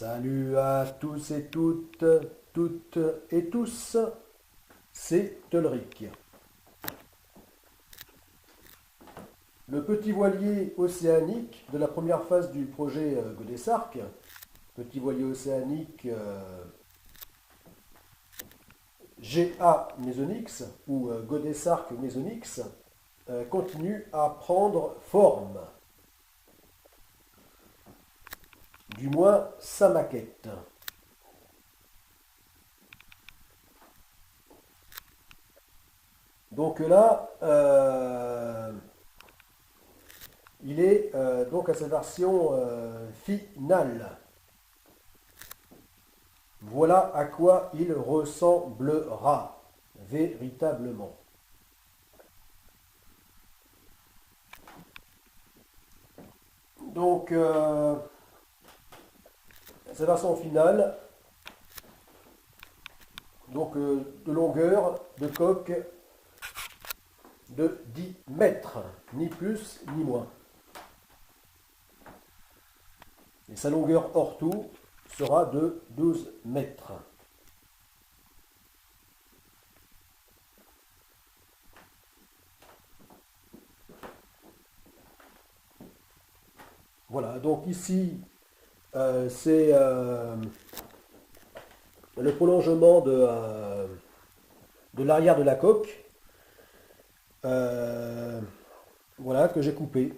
Salut à tous et toutes et tous, c'est Ulrich. Le petit voilier océanique de la première phase du projet Godessark, petit voilier océanique GA Mesonix ou Godessark Mesonix, continue à prendre forme, du moins sa maquette. Donc là, il est donc à sa version finale. Voilà à quoi il ressemblera véritablement. Donc, sa version finale, donc de longueur de coque de 10 mètres, ni plus ni moins. Et sa longueur hors tout sera de 12 mètres. Voilà, donc ici, c'est le prolongement de l'arrière de la coque, voilà, que j'ai coupé.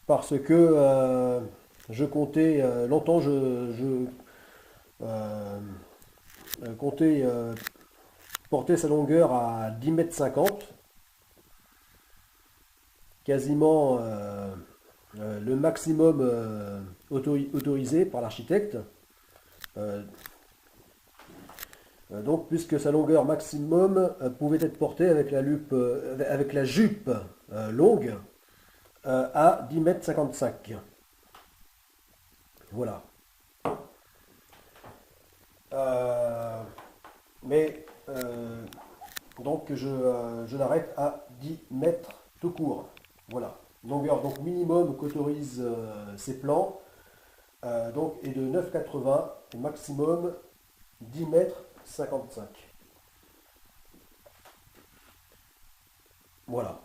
Parce que je comptais, longtemps euh, comptais porter sa longueur à 10 mètres 50, quasiment le maximum autorisé par l'architecte. Euh, donc, puisque sa longueur maximum pouvait être portée avec avec la jupe longue à 10 mètres 55. Voilà. Euh, mais donc je l'arrête à 10 mètres tout court. Voilà. Longueur donc minimum qu'autorise ces plans donc est de 9,80 et maximum 10 mètres 55. Voilà.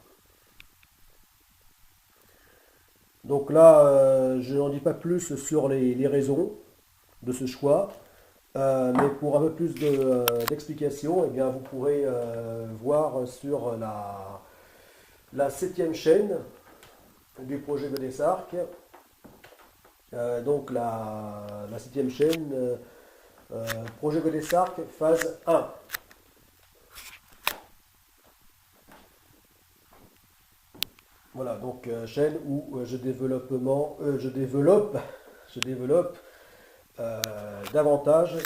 Donc là, je n'en dis pas plus sur les raisons de ce choix. Mais pour un peu plus d'explications, eh bien, vous pourrez voir sur la 7e chaîne du projet Godessark. Donc la 7e chaîne, projet Godessark, phase 1. Voilà, donc chaîne où je développe davantage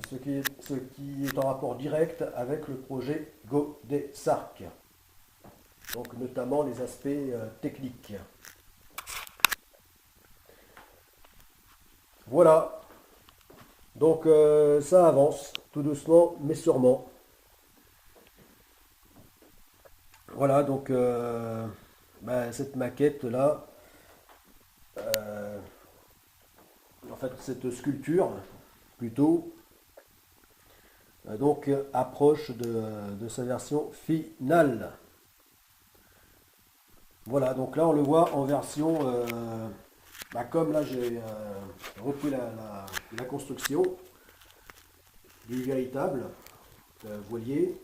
ce qui est en rapport direct avec le projet Godessark. Donc notamment les aspects techniques. Voilà, donc ça avance tout doucement mais sûrement. Voilà, donc cette maquette là, en fait cette sculpture plutôt, donc approche de sa version finale. Voilà, donc là on le voit en version, comme là j'ai repris la construction du véritable voilier,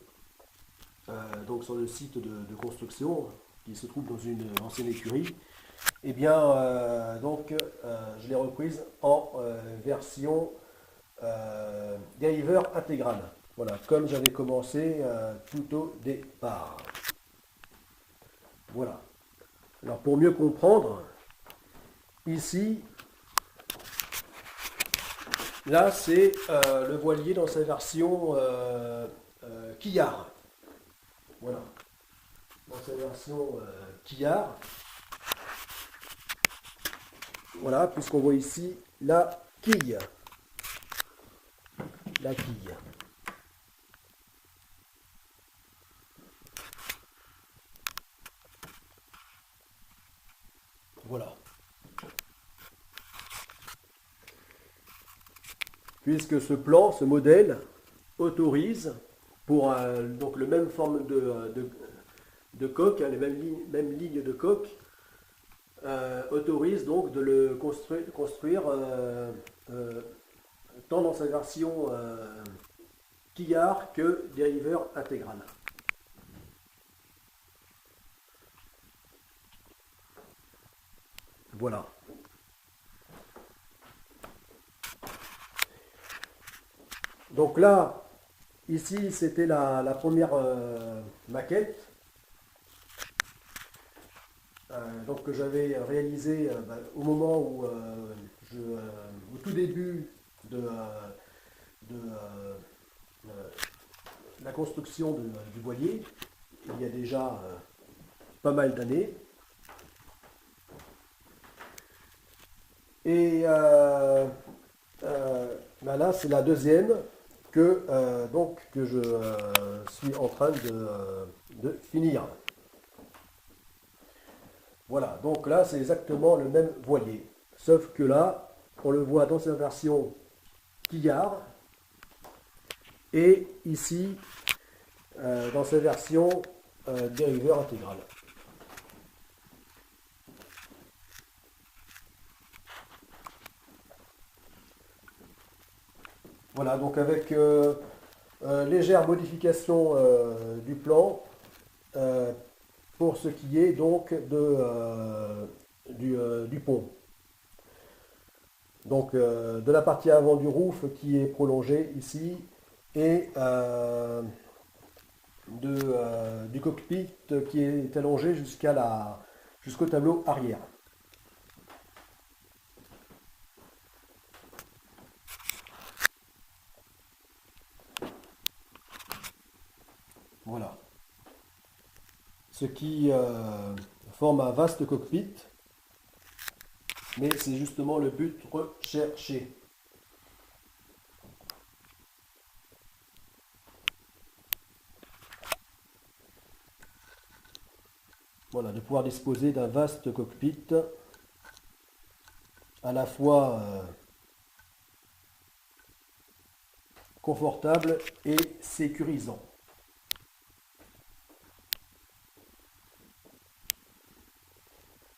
donc sur le site de construction qui se trouve dans une ancienne écurie. Et bien, je l'ai reprise en version dérivateur intégral. Voilà, comme j'avais commencé tout au départ. Voilà. Alors pour mieux comprendre, ici, là c'est le voilier dans sa version quillard. Voilà. Dans sa version quillard. Voilà, puisqu'on voit ici la quille. La quille. Voilà. puisque ce plan, ce modèle, autorise pour donc le même forme de coque, hein, les mêmes lignes de coque, autorise donc de le construire tant dans sa version quillard que dériveur intégral. Voilà. Donc là, ici, c'était la première maquette donc que j'avais réalisée au moment où, au tout début de la construction du voilier, il y a déjà pas mal d'années. Et là, c'est la deuxième donc, que je suis en train de finir. Voilà, donc là, c'est exactement le même voilier. Sauf que là, on le voit dans sa version quillard. Et ici, dans sa version dériveur intégral. Voilà, donc avec légère modification du plan pour ce qui est donc du pont. Donc de la partie avant du roof qui est prolongée ici et du cockpit qui est allongé jusqu'au tableau arrière. Voilà. Ce qui forme un vaste cockpit, mais c'est justement le but recherché. Voilà, de pouvoir disposer d'un vaste cockpit à la fois confortable et sécurisant.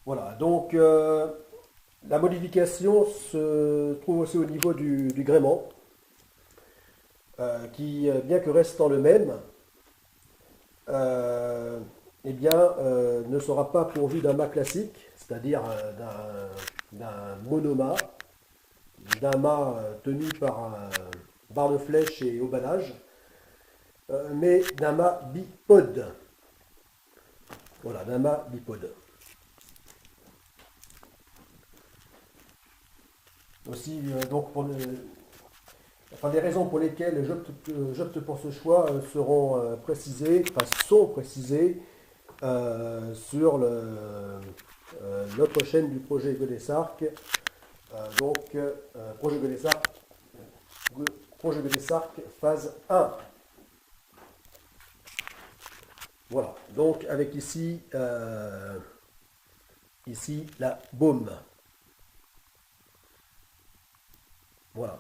Voilà, donc la modification se trouve aussi au niveau du gréement, qui, bien que restant le même, eh bien, ne sera pas pourvu d'un mât classique, c'est-à-dire d'un monomât, d'un mât tenu par un barre de flèche et haubanage, mais d'un mât bipode. Voilà, d'un mât bipode. Aussi, donc les raisons pour lesquelles j'opte pour ce choix seront précisées, enfin sont précisées sur notre chaîne du projet Godessarc. Projet Godessarc phase 1. Voilà, donc avec ici la baume. Voilà.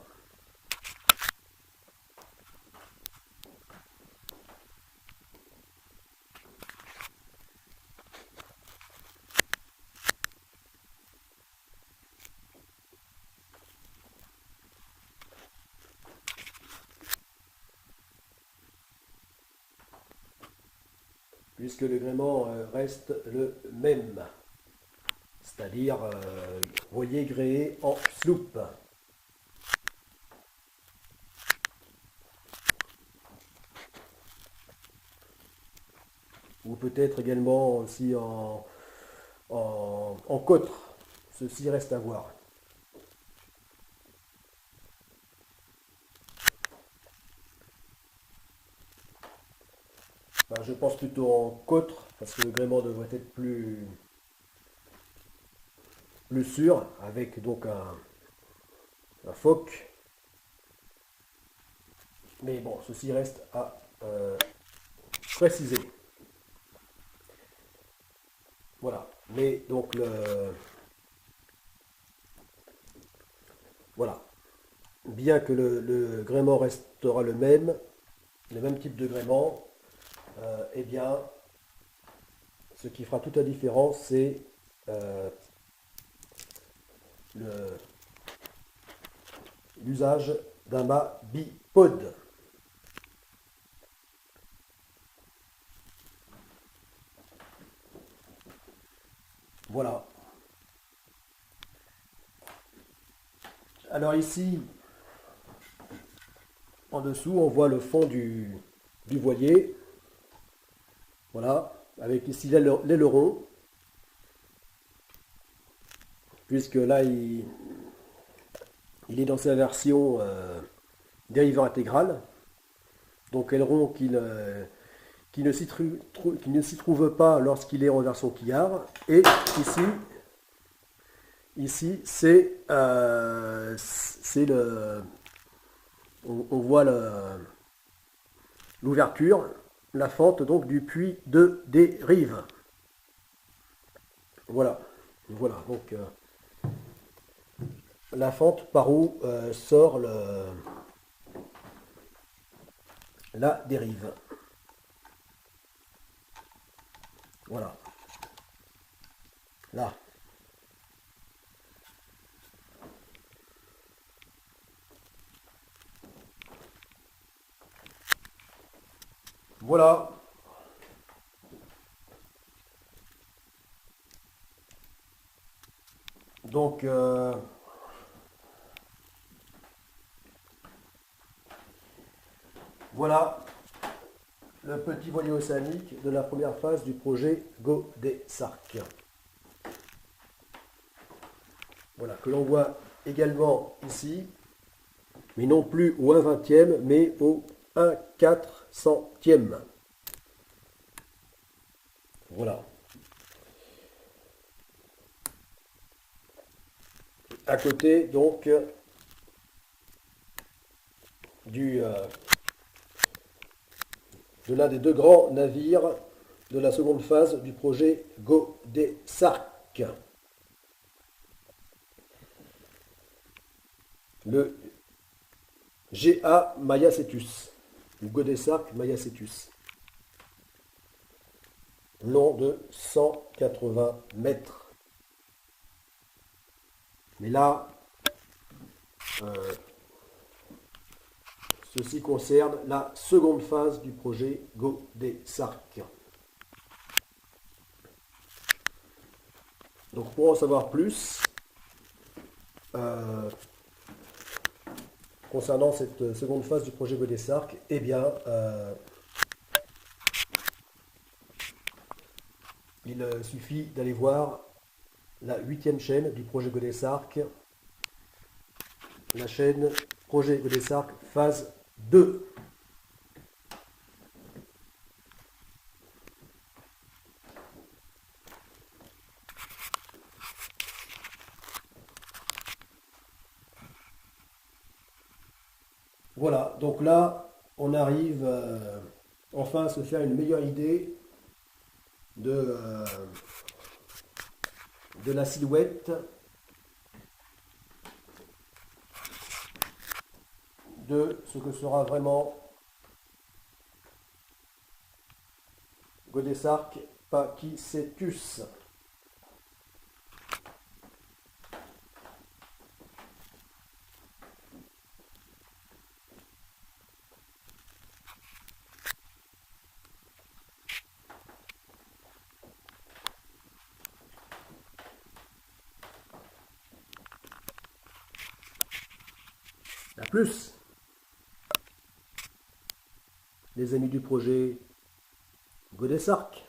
Puisque le gréement reste le même, c'est-à-dire voilier gréé en sloop. Ou peut-être également aussi en cotre, ceci reste à voir. Ben, je pense plutôt en cotre, parce que le gréement devrait être plus sûr, avec donc un phoque. Mais bon, ceci reste à préciser. Voilà. Mais donc voilà. bien que le gréement restera le même type de gréement, eh bien, ce qui fera toute la différence, c'est l'usage d'un mât bipode. Voilà. Alors ici, en dessous, on voit le fond du voilier. Voilà, avec ici l'aileron. Puisque là, il est dans sa version dériveur intégral. Donc aileron qui ne s'y trouve pas lorsqu'il est en version quillard. Et ici c'est on voit l'ouverture, la fente donc du puits de dérive. Voilà, donc la fente par où sort la dérive. Voilà. Là. Voilà. Donc, voilà le petit voilier océanique de la première phase du projet Godesarc. Voilà, que l'on voit également ici, mais non plus au 1/20e, mais au 1/400e. Voilà. À côté, donc, de l'un des deux grands navires de la seconde phase du projet Godesarc. Le GA Mayacetus, ou Godesarc Mayacetus, long de 180 mètres. Mais là, ceci concerne la seconde phase du projet Godesarc. Donc pour en savoir plus, concernant cette seconde phase du projet Godesarc, eh bien, il suffit d'aller voir la 8e chaîne du projet Godesarc, la chaîne projet Godesarc phase 2. Voilà, donc là, on arrive enfin à se faire une meilleure idée de la silhouette de ce que sera vraiment Godesarc Pachycetus. À plus, les amis du projet Godesarc.